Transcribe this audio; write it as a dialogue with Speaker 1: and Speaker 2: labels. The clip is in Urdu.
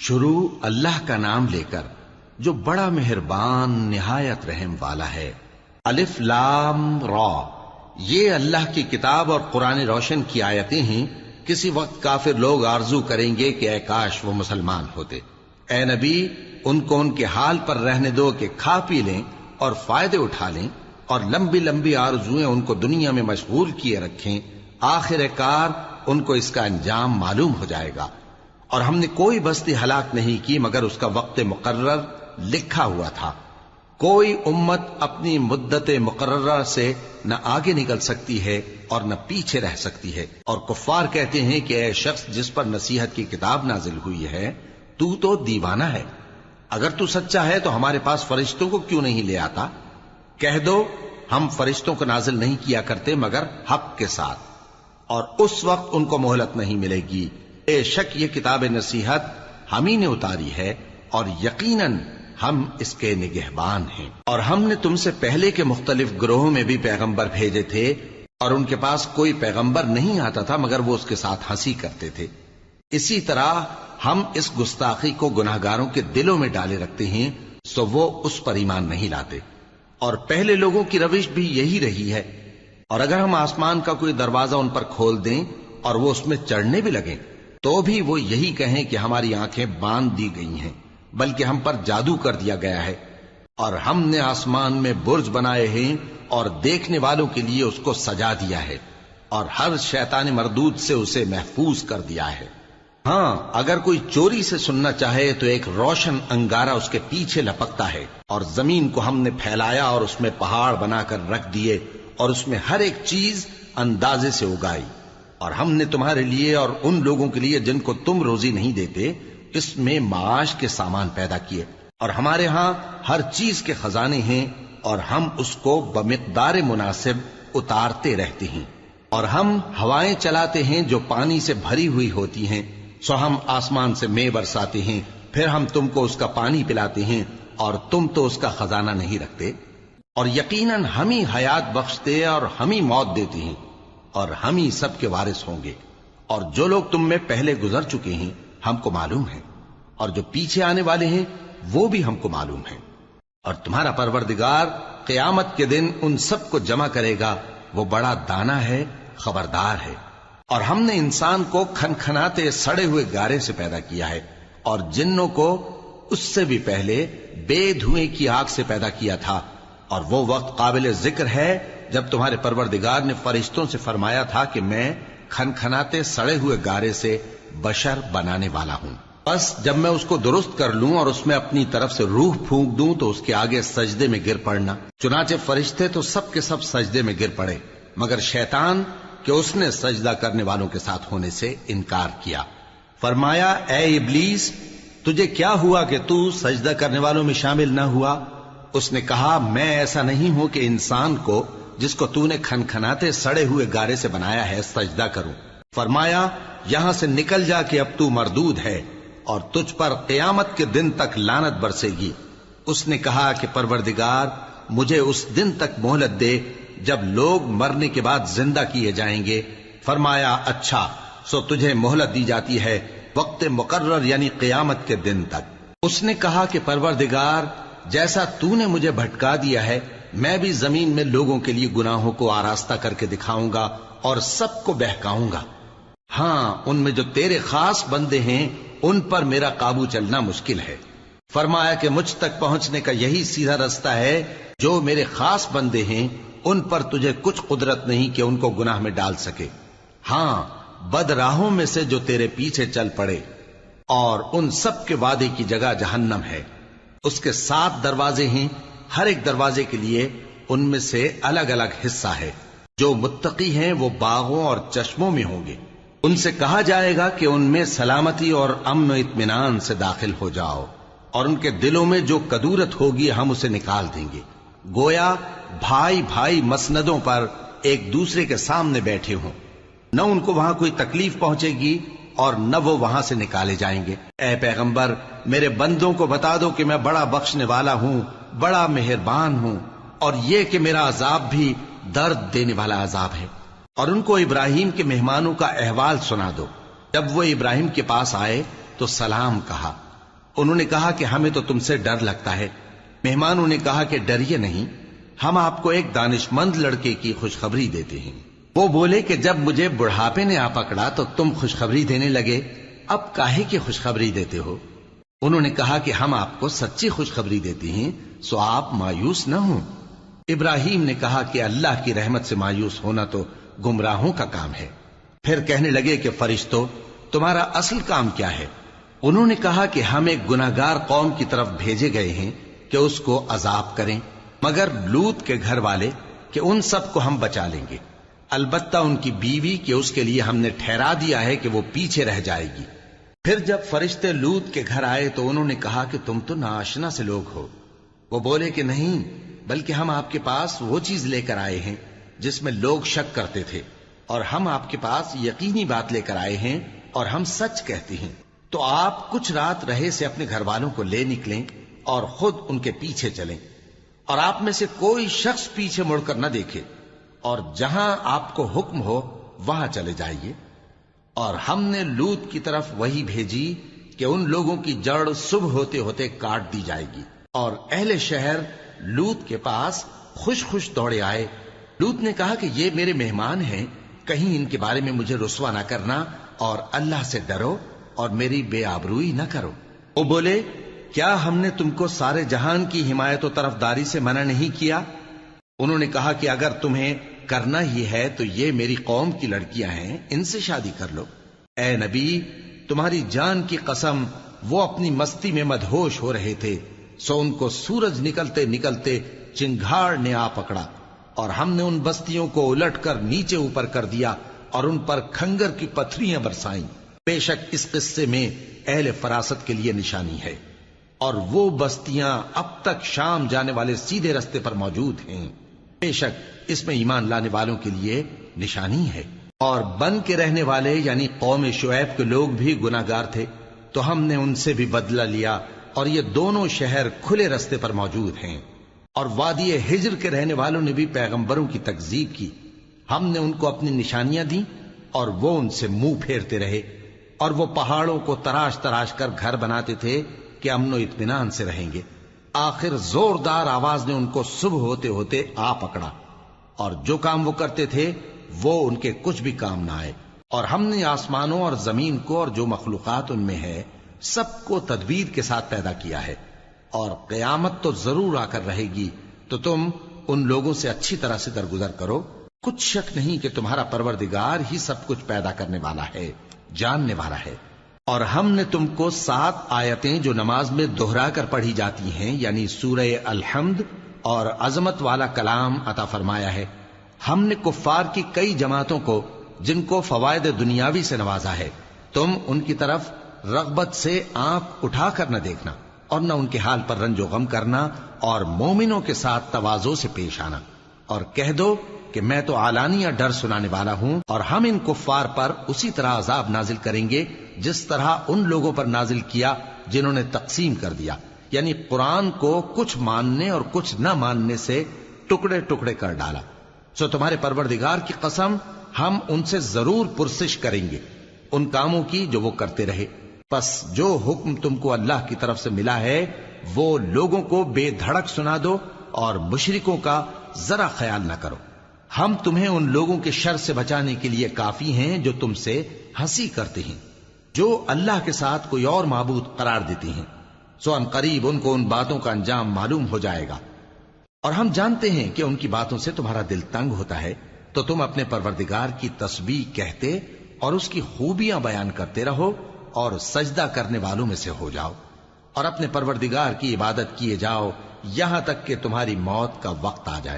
Speaker 1: شروع اللہ کا نام لے کر جو بڑا مہربان نہایت رحم والا ہے۔ الف لام را، یہ اللہ کی کتاب اور قرآن روشن کی آیتیں ہیں۔ کسی وقت کافر لوگ آرزو کریں گے کہ اے کاش وہ مسلمان ہوتے۔ اے نبی، ان کو ان کے حال پر رہنے دو کہ کھا پی لیں اور فائدے اٹھا لیں، اور لمبی لمبی آرزویں ان کو دنیا میں مشغول کیے رکھیں۔ آخر کار ان کو اس کا انجام معلوم ہو جائے گا۔ اور ہم نے کوئی بستی ہلاک نہیں کی مگر اس کا وقت مقرر لکھا ہوا تھا۔ کوئی امت اپنی مدت مقررہ سے نہ آگے نکل سکتی ہے اور نہ پیچھے رہ سکتی ہے۔ اور کفار کہتے ہیں کہ اے شخص جس پر نصیحت کی کتاب نازل ہوئی ہے، تو دیوانہ ہے۔ اگر تو سچا ہے تو ہمارے پاس فرشتوں کو کیوں نہیں لے آتا؟ کہہ دو ہم فرشتوں کو نازل نہیں کیا کرتے مگر حق کے ساتھ، اور اس وقت ان کو مہلت نہیں ملے گی۔ بے شک یہ کتاب نصیحت ہم ہی نے اتاری ہے، اور یقیناً ہم اس کے نگہبان ہیں۔ اور ہم نے تم سے پہلے کے مختلف گروہوں میں بھی پیغمبر بھیجے تھے، اور ان کے پاس کوئی پیغمبر نہیں آتا تھا مگر وہ اس کے ساتھ ہنسی کرتے تھے۔ اسی طرح ہم اس گستاخی کو گناہگاروں کے دلوں میں ڈالے رکھتے ہیں، سو وہ اس پر ایمان نہیں لاتے۔ اور پہلے لوگوں کی روش بھی یہی رہی ہے۔ اور اگر ہم آسمان کا کوئی دروازہ ان پر کھول دیں اور وہ اس میں چڑھنے بھی لگیں تو بھی وہ یہی کہیں کہ ہماری آنکھیں باندھ دی گئی ہیں، بلکہ ہم پر جادو کر دیا گیا ہے۔ اور ہم نے آسمان میں برج بنائے ہیں اور دیکھنے والوں کے لیے اس کو سجا دیا ہے، اور ہر شیطان مردود سے اسے محفوظ کر دیا ہے۔ ہاں، اگر کوئی چوری سے سننا چاہے تو ایک روشن انگارہ اس کے پیچھے لپکتا ہے۔ اور زمین کو ہم نے پھیلایا اور اس میں پہاڑ بنا کر رکھ دیے، اور اس میں ہر ایک چیز اندازے سے اگائی۔ اور ہم نے تمہارے لیے اور ان لوگوں کے لیے جن کو تم روزی نہیں دیتے اس میں معاش کے سامان پیدا کیے، اور ہمارے ہاں ہر چیز کے خزانے ہیں، اور ہم اس کو بمقدار مناسب اتارتے رہتے ہیں۔ اور ہم ہوائیں چلاتے ہیں جو پانی سے بھری ہوئی ہوتی ہیں، سو ہم آسمان سے مے برساتے ہیں، پھر ہم تم کو اس کا پانی پلاتے ہیں، اور تم تو اس کا خزانہ نہیں رکھتے۔ اور یقیناً ہم ہی حیات بخشتے اور ہم ہی موت دیتے ہیں، اور ہم ہی سب کے وارث ہوں گے۔ اور جو لوگ تم میں پہلے گزر چکے ہیں ہم کو معلوم ہے، اور جو پیچھے آنے والے ہیں وہ بھی ہم کو معلوم ہے۔ اور تمہارا پروردگار قیامت کے دن ان سب کو جمع کرے گا، وہ بڑا دانا ہے، خبردار ہے۔ اور ہم نے انسان کو کھنکھناتے سڑے ہوئے گارے سے پیدا کیا ہے، اور جنوں کو اس سے بھی پہلے بے دھوئیں کی آگ سے پیدا کیا تھا۔ اور وہ وقت قابل ذکر ہے جب تمہارے پروردگار نے فرشتوں سے فرمایا تھا کہ میں کھنکھناتے سڑے ہوئے گارے سے بشر بنانے والا ہوں، بس جب میں اس کو درست کر لوں اور اس میں اپنی طرف سے روح پھونک دوں تو اس کے آگے سجدے میں گر پڑنا۔ چنانچہ فرشتے تو سب کے سب سجدے میں گر پڑے مگر شیطان کہ اس نے سجدہ کرنے والوں کے ساتھ ہونے سے انکار کیا۔ فرمایا اے ابلیس، تجھے کیا ہوا کہ تو سجدہ کرنے والوں میں شامل نہ ہوا؟ اس نے کہا میں ایسا نہیں ہوں کہ انسان کو جس کو تو نے کھنکھناتے سڑے ہوئے گارے سے بنایا ہے سجدہ کروں۔ فرمایا یہاں سے نکل جا کہ اب تو مردود ہے اور تجھ پر قیامت کے دن تک لعنت برسے گی۔ اس نے کہا کہ پروردگار مجھے اس دن تک مہلت دے جب لوگ مرنے کے بعد زندہ کیے جائیں گے۔ فرمایا اچھا، سو تجھے مہلت دی جاتی ہے وقت مقرر یعنی قیامت کے دن تک۔ اس نے کہا کہ پروردگار جیسا تو نے مجھے بھٹکا دیا ہے میں بھی زمین میں لوگوں کے لیے گناہوں کو آراستہ کر کے دکھاؤں گا اور سب کو بہکاؤں گا۔ ہاں، ان میں جو تیرے خاص بندے ہیں ان پر میرا قابو چلنا مشکل ہے۔ فرمایا کہ مجھ تک پہنچنے کا یہی سیدھا رستہ ہے، جو میرے خاص بندے ہیں ان پر تجھے کچھ قدرت نہیں کہ ان کو گناہ میں ڈال سکے۔ ہاں، بد راہوں میں سے جو تیرے پیچھے چل پڑے، اور ان سب کے وعدے کی جگہ جہنم ہے۔ اس کے 7 دروازے ہیں، ہر ایک دروازے کے لیے ان میں سے الگ الگ حصہ ہے۔ جو متقی ہیں وہ باغوں اور چشموں میں ہوں گے۔ ان سے کہا جائے گا کہ ان میں سلامتی اور امن و اطمینان سے داخل ہو جاؤ، اور ان کے دلوں میں جو کدورت ہوگی ہم اسے نکال دیں گے، گویا بھائی بھائی مسندوں پر ایک دوسرے کے سامنے بیٹھے ہوں۔ نہ ان کو وہاں کوئی تکلیف پہنچے گی اور نہ وہ وہاں سے نکالے جائیں گے۔ اے پیغمبر میرے بندوں کو بتا دو کہ میں بڑا بخشنے والا ہوں، بڑا مہربان ہوں، اور یہ کہ میرا عذاب بھی درد دینے والا عذاب ہے۔ اور ان کو ابراہیم کے مہمانوں کا احوال سنا دو۔ جب وہ ابراہیم کے پاس آئے تو سلام کہا، انہوں نے کہا کہ ہمیں تو تم سے ڈر لگتا ہے۔ مہمانوں نے کہا کہ ڈریے نہیں، ہم آپ کو ایک دانشمند لڑکے کی خوشخبری دیتے ہیں۔ وہ بولے کہ جب مجھے بڑھاپے نے آ پکڑا تو تم خوشخبری دینے لگے، اب کاہے کی خوشخبری دیتے ہو؟ انہوں نے کہا کہ ہم آپ کو سچی خوشخبری دیتے ہیں، سو آپ مایوس نہ ہوں۔ ابراہیم نے کہا کہ اللہ کی رحمت سے مایوس ہونا تو گمراہوں کا کام ہے۔ پھر کہنے لگے کہ فرشتوں، تمہارا اصل کام کیا ہے؟ انہوں نے کہا کہ ہم ایک گناہگار قوم کی طرف بھیجے گئے ہیں کہ اس کو عذاب کریں، مگر لوط کے گھر والے کہ ان سب کو ہم بچا لیں گے، البتہ ان کی بیوی کہ اس کے لیے ہم نے ٹھہرا دیا ہے کہ وہ پیچھے رہ جائے گی۔ پھر جب فرشتے لوط کے گھر آئے تو انہوں نے کہا کہ تم تو ناآشنا سے لوگ ہو۔ وہ بولے کہ نہیں، بلکہ ہم آپ کے پاس وہ چیز لے کر آئے ہیں جس میں لوگ شک کرتے تھے، اور ہم آپ کے پاس یقینی بات لے کر آئے ہیں اور ہم سچ کہتے ہیں۔ تو آپ کچھ رات رہے سے اپنے گھر والوں کو لے نکلیں اور خود ان کے پیچھے چلیں، اور آپ میں سے کوئی شخص پیچھے مڑ کر نہ دیکھے، اور جہاں آپ کو حکم ہو وہاں چلے جائیے۔ اور ہم نے لوط کی طرف وہی بھیجی کہ ان لوگوں کی جڑ صبح ہوتے ہوتے کاٹ دی جائے گی، اور اہل شہر لوط کے پاس خوش خوش دوڑے آئے۔ لوط نے کہا کہ یہ میرے مہمان ہیں، کہیں ان کے بارے میں مجھے رسوا نہ کرنا، اور اللہ سے ڈرو اور میری بے آبروئی نہ کرو۔ وہ بولے، کیا ہم نے تم کو سارے جہان کی حمایت و طرفداری سے منع نہیں کیا؟ انہوں نے کہا کہ اگر تمہیں کرنا ہی ہے تو یہ میری قوم کی لڑکیاں ہیں، ان سے شادی کر لو۔ اے نبی، تمہاری جان کی قسم، وہ اپنی مستی میں مدہوش ہو رہے تھے، سو ان کو سورج نکلتے نکلتے چنگھاڑ نے آ پکڑا، اور ہم نے ان بستیوں کو الٹ کر نیچے اوپر کر دیا اور ان پر کھنگر کی پتھریاں برسائیں۔ بے شک اس قصے میں اہل فراست کے لیے نشانی ہے، اور وہ بستیاں اب تک شام جانے والے سیدھے رستے پر موجود ہیں۔ بے شک اس میں ایمان لانے والوں کے لیے نشانی ہے۔ اور بن کے رہنے والے یعنی قوم شعیب کے لوگ بھی گناہگار تھے، تو ہم نے ان سے بھی بدلہ لیا، اور یہ دونوں شہر کھلے رستے پر موجود ہیں۔ اور وادی ہجر کے رہنے والوں نے بھی پیغمبروں کی تکذیب کی، ہم نے ان کو اپنی نشانیاں دی اور وہ ان سے منہ پھیرتے رہے، اور وہ پہاڑوں کو تراش تراش کر گھر بناتے تھے کہ امن و اطمینان سے رہیں گے۔ آخر زوردار آواز نے ان کو صبح ہوتے ہوتے آ پکڑا، اور جو کام وہ کرتے تھے وہ ان کے کچھ بھی کام نہ آئے۔ اور ہم نے آسمانوں اور زمین کو اور جو مخلوقات ان میں ہے سب کو تدبیر کے ساتھ پیدا کیا ہے، اور قیامت تو ضرور آ کر رہے گی، تو تم ان لوگوں سے اچھی طرح سے درگزر کرو۔ کچھ شک نہیں کہ تمہارا پروردگار ہی سب کچھ پیدا کرنے والا ہے، جاننے والا ہے۔ اور ہم نے تم کو 7 آیتیں جو نماز میں دہرا کر پڑھی جاتی ہیں، یعنی سورہ الحمد اور عظمت والا کلام عطا فرمایا ہے۔ ہم نے کفار کی کئی جماعتوں کو جن کو فوائد دنیاوی سے نوازا ہے، تم ان کی طرف رغبت سے آنکھ اٹھا کر نہ دیکھنا، اور نہ ان کے حال پر رنج و غم کرنا، اور مومنوں کے ساتھ تواضع سے پیش آنا، اور کہہ دو کہ میں تو اعلانیہ ڈر سنانے والا ہوں، اور ہم ان کفار پر اسی طرح عذاب نازل کریں گے جس طرح ان لوگوں پر نازل کیا جنہوں نے تقسیم کر دیا، یعنی قرآن کو کچھ ماننے اور کچھ نہ ماننے سے ٹکڑے ٹکڑے کر ڈالا۔ سو تمہارے پروردگار کی قسم، ہم ان سے ضرور پرسش کریں گے ان کاموں کی جو وہ کرتے رہے۔ پس جو حکم تم کو اللہ کی طرف سے ملا ہے وہ لوگوں کو بے دھڑک سنا دو، اور مشرکوں کا ذرا خیال نہ کرو۔ ہم تمہیں ان لوگوں کے شر سے بچانے کے لیے کافی ہیں جو تم سے ہنسی کرتے ہیں، جو اللہ کے ساتھ کوئی اور معبود قرار دیتی ہیں، سو ان قریب ان کو ان باتوں کا انجام معلوم ہو جائے گا۔ اور ہم جانتے ہیں کہ ان کی باتوں سے تمہارا دل تنگ ہوتا ہے، تو تم اپنے پروردگار کی تسبیح کہتے اور اس کی خوبیاں بیان کرتے رہو، اور سجدہ کرنے والوں میں سے ہو جاؤ، اور اپنے پروردگار کی عبادت کیے جاؤ یہاں تک کہ تمہاری موت کا وقت آ جائے۔